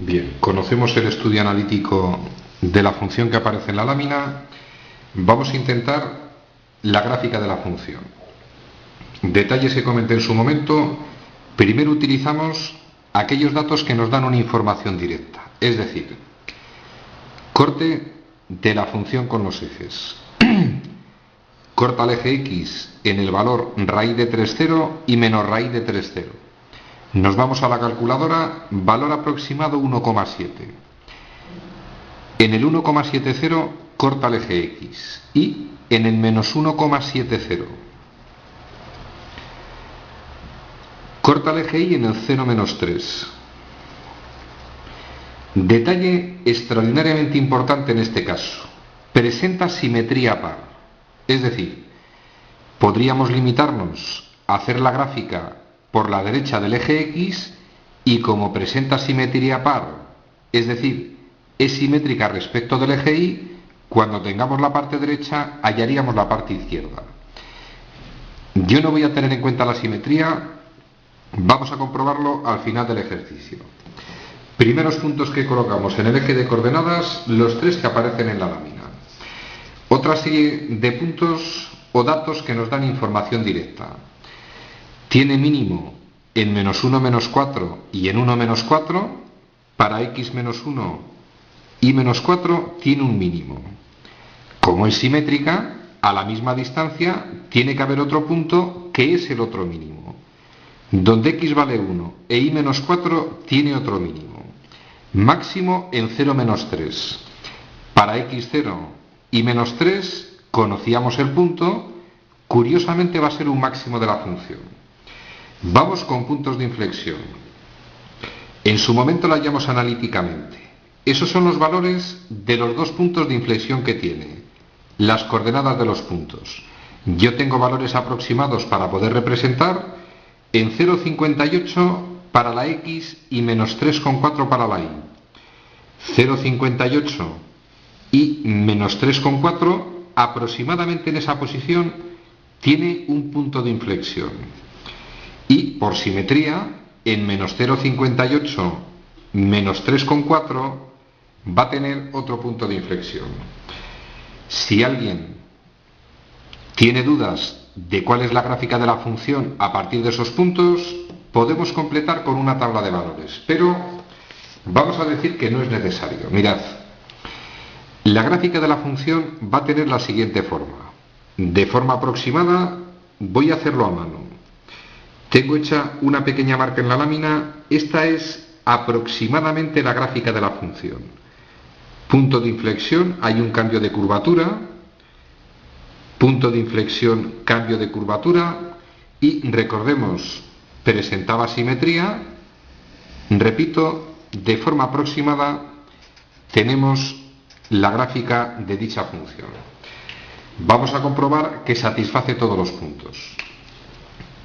Bien, conocemos el estudio analítico de la función que aparece en la lámina. Vamos a intentar la gráfica de la función. Detalles que comenté en su momento. Primero utilizamos aquellos datos que nos dan una información directa, es decir, corte de la función con los ejes. Corta el eje X en el valor raíz de 3,0 y menos raíz de 3,0. Nos vamos a la calculadora, valor aproximado 1,7. En el 1,70 corta el eje X y en el menos 1,70 corta el eje Y en el 0,3. Detalle extraordinariamente importante en este caso. Presenta simetría par. Es decir, podríamos limitarnos a hacer la gráfica por la derecha del eje X y como presenta simetría par, es decir, es simétrica respecto del eje Y, cuando tengamos la parte derecha hallaríamos la parte izquierda. Yo no voy a tener en cuenta la simetría, vamos a comprobarlo al final del ejercicio. Primeros puntos que colocamos en el eje de coordenadas, los tres que aparecen en la lámina. Otra serie de puntos o datos que nos dan información directa. Tiene mínimo en menos 1, menos 4 y en 1, menos 4. Para x menos 1 y menos 4 tiene un mínimo. Como es simétrica, a la misma distancia tiene que haber otro punto que es el otro mínimo. Donde x vale 1 e y menos 4 tiene otro mínimo. Máximo en 0, menos 3. Para x0 y menos 3 conocíamos el punto, curiosamente va a ser un máximo de la función. Vamos con puntos de inflexión. En su momento lo hallamos analíticamente. Esos son los valores de los dos puntos de inflexión que tiene, las coordenadas de los puntos. Yo tengo valores aproximados para poder representar en 0,58 para la X y menos 3,4 para la Y. 0,58 y menos 3,4 aproximadamente en esa posición tiene un punto de inflexión. Y por simetría, en menos 0,58 menos 3,4 va a tener otro punto de inflexión. Si alguien tiene dudas de cuál es la gráfica de la función a partir de esos puntos, podemos completar con una tabla de valores, pero vamos a decir que no es necesario. Mirad, la gráfica de la función va a tener la siguiente forma. De forma aproximada voy a hacerlo a mano. Tengo hecha una pequeña marca en la lámina. Esta es aproximadamente la gráfica de la función. Punto de inflexión, hay un cambio de curvatura. Punto de inflexión, cambio de curvatura. Y recordemos, presentaba simetría. Repito, de forma aproximada tenemos la gráfica de dicha función. Vamos a comprobar que satisface todos los puntos.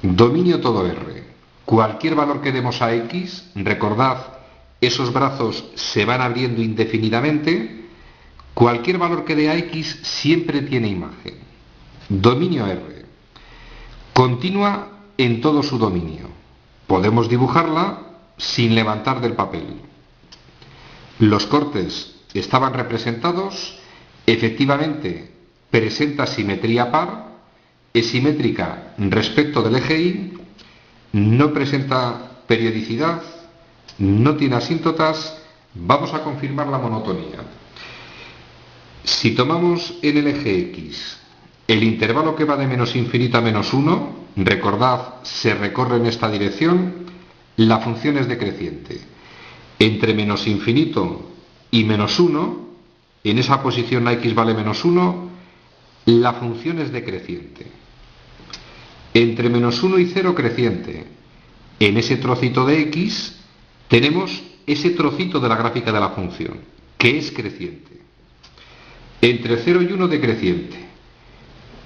Dominio todo R. Cualquier valor que demos a X, recordad, esos brazos se van abriendo indefinidamente. Cualquier valor que dé a X siempre tiene imagen. Dominio R. Continua en todo su dominio. Podemos dibujarla sin levantar del papel. Los cortes estaban representados. Efectivamente, presenta simetría par. Es simétrica respecto del eje Y, no presenta periodicidad, no tiene asíntotas. Vamos a confirmar la monotonía. Si tomamos en el eje X el intervalo que va de menos infinito a menos 1, recordad, se recorre en esta dirección, la función es decreciente. Entre menos infinito y menos 1, en esa posición la X vale menos 1, la función es decreciente. Entre menos 1 y 0 creciente. En ese trocito de X tenemos ese trocito de la gráfica de la función, que es creciente. Entre 0 y 1 decreciente.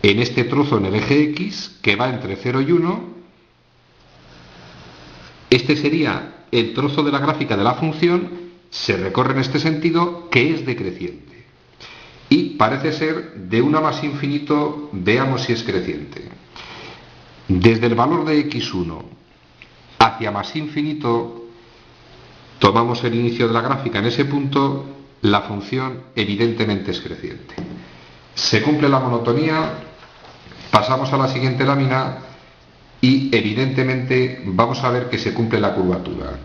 En este trozo en el eje X, que va entre 0 y 1, este sería el trozo de la gráfica de la función, se recorre en este sentido, que es decreciente. Y parece ser de 1 más infinito, veamos si es creciente. Desde el valor de x1 hacia más infinito tomamos el inicio de la gráfica en ese punto, la función evidentemente es creciente. Se cumple la monotonía, pasamos a la siguiente lámina y evidentemente vamos a ver que se cumple la curvatura.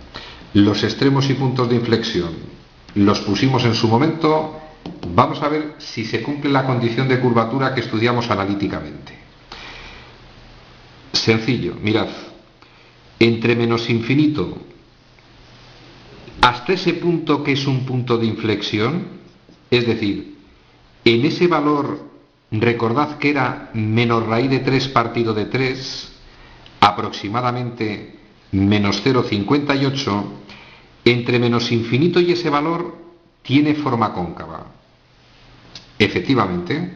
Los extremos y puntos de inflexión los pusimos en su momento. Vamos a ver si se cumple la condición de curvatura que estudiamos analíticamente. Sencillo, mirad, entre menos infinito hasta ese punto que es un punto de inflexión, es decir, en ese valor, recordad que era menos raíz de 3 partido de 3, aproximadamente menos 0,58, entre menos infinito y ese valor tiene forma cóncava. Efectivamente,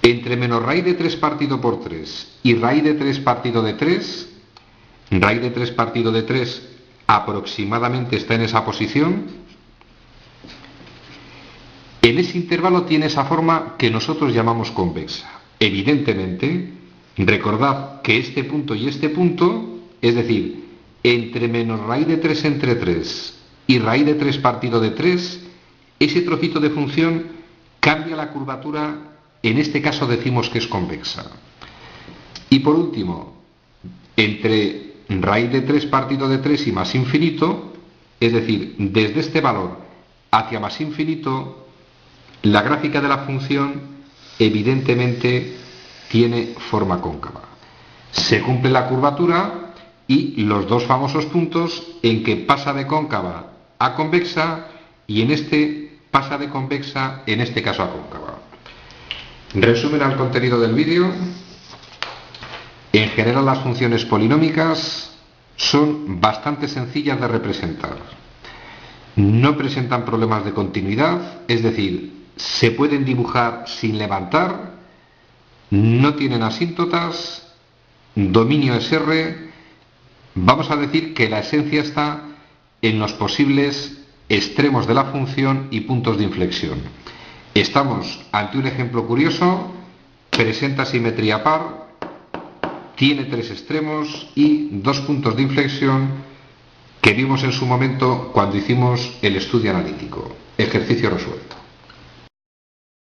entre menos raíz de 3 partido por 3 y raíz de 3 partido de 3, raíz de 3 partido de 3 aproximadamente está en esa posición. En ese intervalo tiene esa forma que nosotros llamamos convexa. Evidentemente, recordad que este punto y este punto, es decir, entre menos raíz de 3 entre 3 y raíz de 3 partido de 3, ese trocito de función cambia la curvatura, en este caso decimos que es convexa. Y por último, entre raíz de 3 partido de 3 y más infinito, es decir, desde este valor hacia más infinito, la gráfica de la función evidentemente tiene forma cóncava. Se cumple la curvatura y los dos famosos puntos en que pasa de cóncava a convexa y en este pasa de convexa, en este caso a cóncava. Resumen al contenido del vídeo. En general las funciones polinómicas son bastante sencillas de representar. No presentan problemas de continuidad, es decir, se pueden dibujar sin levantar, no tienen asíntotas, dominio es R. Vamos a decir que la esencia está en los posibles extremos de la función y puntos de inflexión. Estamos ante un ejemplo curioso, presenta simetría par, tiene 3 extremos y 2 puntos de inflexión que vimos en su momento cuando hicimos el estudio analítico. Ejercicio resuelto.